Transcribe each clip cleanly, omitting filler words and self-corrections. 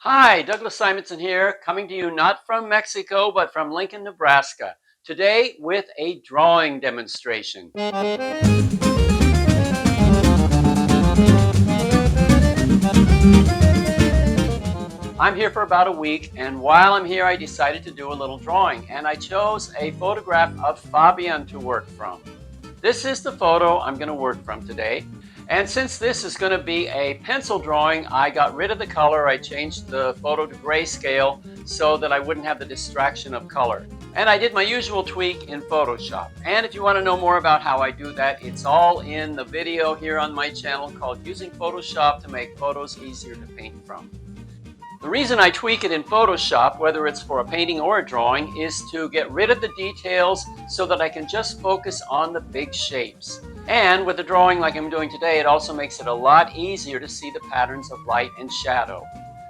Hi, Douglas Simonson here, coming to you not from Mexico, but from Lincoln, Nebraska. Today with a drawing demonstration. I'm here for about a week, and while I'm here, I decided to do a little drawing, and I chose a photograph of Fabian to work from. This is the photo I'm going to work from today. And since this is going to be a pencil drawing, I got rid of the color. I changed the photo to grayscale so that I wouldn't have the distraction of color. And I did my usual tweak in Photoshop. And if you want to know more about how I do that, it's all in the video here on my channel called Using Photoshop to Make Photos Easier to Paint From. The reason I tweak it in Photoshop, whether it's for a painting or a drawing, is to get rid of the details so that I can just focus on the big shapes. And with a drawing like I'm doing today, it also makes it a lot easier to see the patterns of light and shadow.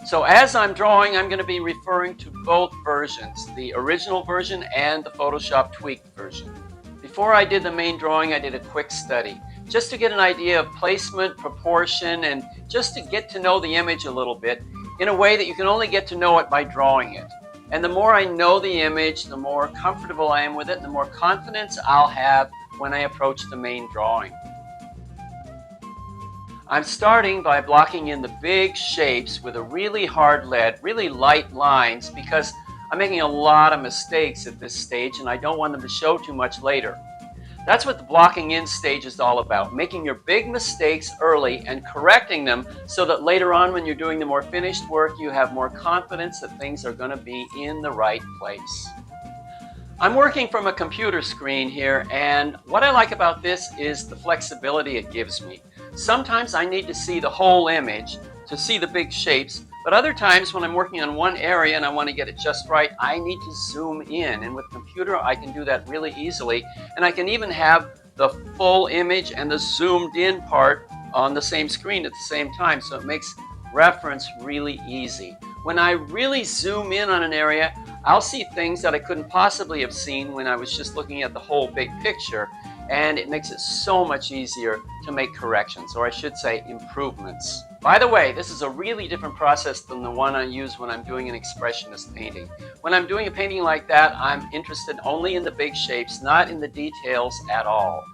So as I'm drawing, I'm going to be referring to both versions, the original version and the Photoshop tweaked version. Before I did the main drawing, I did a quick study, just to get an idea of placement, proportion, and just to get to know the image a little bit in a way that you can only get to know it by drawing it. And the more I know the image, the more comfortable I am with it, and the more confidence I'll have when I approach the main drawing. I'm starting by blocking in the big shapes with a really hard lead, really light lines, because I'm making a lot of mistakes at this stage and I don't want them to show too much later. That's what the blocking in stage is all about, making your big mistakes early and correcting them so that later on when you're doing the more finished work, you have more confidence that things are going to be in the right place. I'm working from a computer screen here, and what I like about this is the flexibility it gives me. Sometimes I need to see the whole image to see the big shapes, but other times when I'm working on one area and I want to get it just right, I need to zoom in. And with computer, I can do that really easily. And I can even have the full image and the zoomed in part on the same screen at the same time. So it makes reference really easy. When I really zoom in on an area, I'll see things that I couldn't possibly have seen when I was just looking at the whole big picture. And it makes it so much easier to make corrections, or I should say improvements. By the way, this is a really different process than the one I use when I'm doing an expressionist painting. When I'm doing a painting like that, I'm interested only in the big shapes, not in the details at all.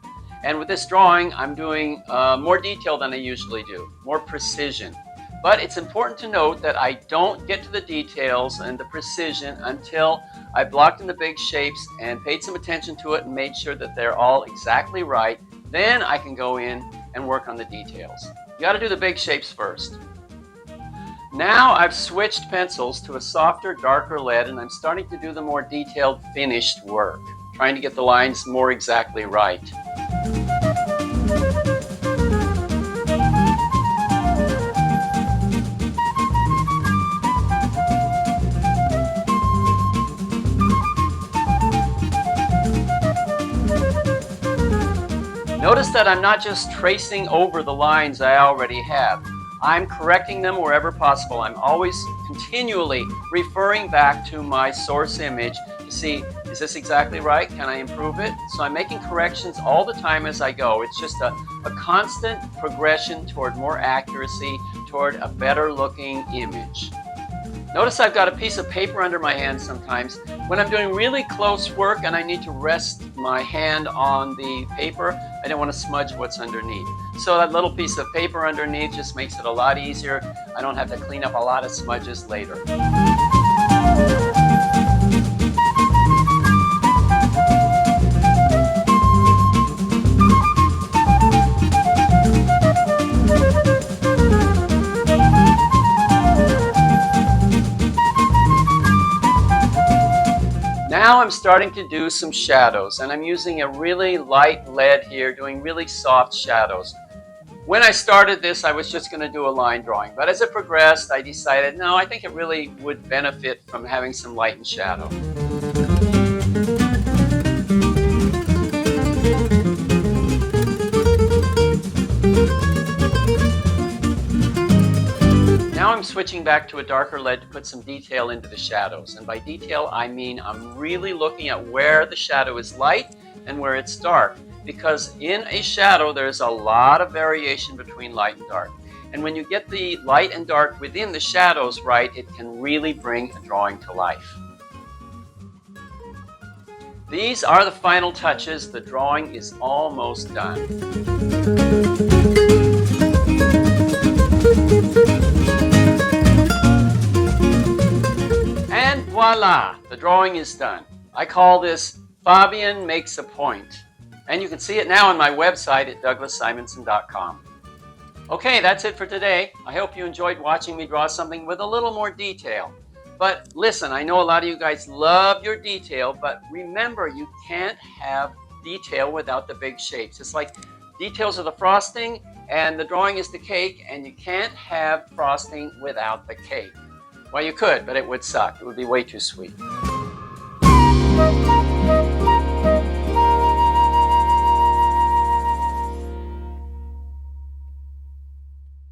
And with this drawing, I'm doing more detail than I usually do, more precision. But it's important to note that I don't get to the details and the precision until I blocked in the big shapes and paid some attention to it and made sure that they're all exactly right. Then I can go in and work on the details. You got to do the big shapes first. Now I've switched pencils to a softer, darker lead, and I'm starting to do the more detailed, finished work, trying to get the lines more exactly right. Notice that I'm not just tracing over the lines I already have. I'm correcting them wherever possible. I'm always continually referring back to my source image to see, is this exactly right? Can I improve it? So I'm making corrections all the time as I go. It's just a constant progression toward more accuracy, toward a better looking image. Notice I've got a piece of paper under my hand sometimes. When I'm doing really close work and I need to rest my hand on the paper, I don't want to smudge what's underneath. So that little piece of paper underneath just makes it a lot easier. I don't have to clean up a lot of smudges later. Now I'm starting to do some shadows, and I'm using a really light lead here, doing really soft shadows. When I started this, I was just going to do a line drawing, but as it progressed, I decided, no, I think it really would benefit from having some light and shadow. Now I'm switching back to a darker lead to put some detail into the shadows. And by detail, I mean I'm really looking at where the shadow is light and where it's dark. Because in a shadow, there's a lot of variation between light and dark. And when you get the light and dark within the shadows right, it can really bring a drawing to life. These are the final touches. The drawing is almost done. And voila, the drawing is done. I call this Fabian Makes a Point. And you can see it now on my website at DouglasSimonson.com. Okay, that's it for today. I hope you enjoyed watching me draw something with a little more detail. But listen, I know a lot of you guys love your detail, but remember, you can't have detail without the big shapes. It's like details are the frosting and the drawing is the cake, and you can't have frosting without the cake. Well, you could, but it would suck. It would be way too sweet.